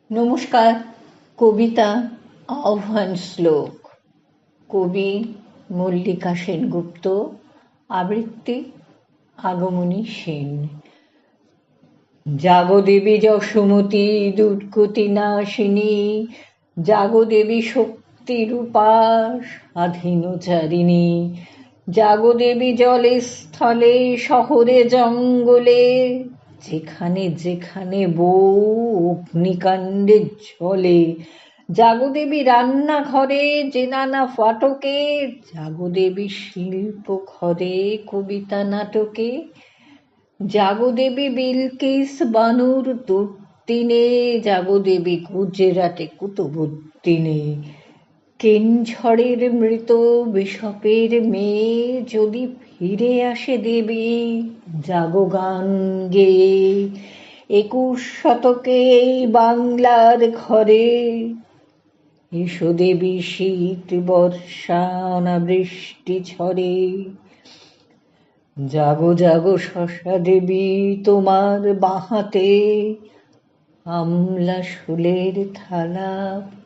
নমস্কার। কবিতা আহ্বান শ্লোক, কবি মল্লিকা সেনগুপ্ত, আবৃত্তি আগমনী সেন। জাগো দেবী যশোমতী দুর্গতি নাশিনী, জাগো দেবী শক্তিরূপা স্বাধীনচারিণী, জাগো দেবী জলে স্থলে শহরে জঙ্গলে, যেখানে যেখানে বউ অগ্নিকাণ্ডে জ্বলে, জাগো দেবী রান্নাঘরে যে নানা ফাটকে, জাগো দেবী শিল্প ঘরে কবিতা নাটকে, জাগো দেবী বিলকিস বানুর দুর্দিনে, জাগো দেবী গুজরাটে কুতুবুদ্দিনে, কিঞ্ঝড়ের মৃত বিশপের মেয়ে যদি ফিরে আসে দেবী, জাগো গান গেয়ে 21 শতকে এই বাংলার ঘরে। এসো দেবী শীত বর্ষা অনাবৃষ্টি ঝরে, জাগো জাগো শশা দেবী তোমার বাঁহাতে, আমলা শুলের থালা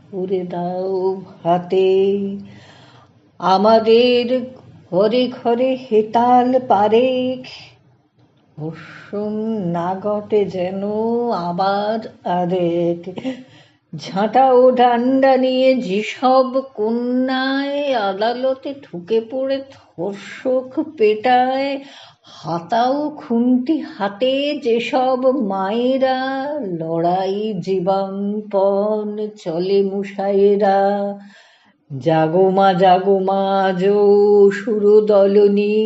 পুরে দাও ভাতে, আমাদের ঘরে ঘরে হেতাল পারেখ, অসম না ঘটে যেন আবার আরেক। ঝাঁটা ও ডান্ডা নিয়ে যেসব কন্যায় আদালতে ঢুকে পড়ে ধর্ষক পেটায়, হাতা ও খুন্তি হাতে যেসব মায়েরা লড়াই জীবনপণ চলে মুসায়েরা, জাগো মা আজো সুরদলনী,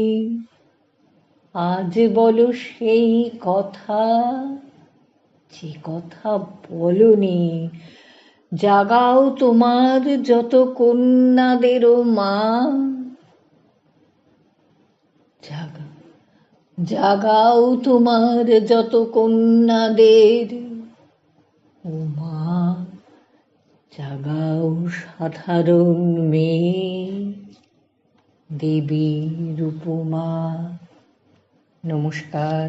আজ বলো সেই কথা যে কথা বলনি। জাগাও তোমার যত কন্যাদেরও মা, জাগাও তোমার যত কন্যাদের ও মা, জাগাও সাধারণ মেয়ে দেবী রূপমা। নমস্কার।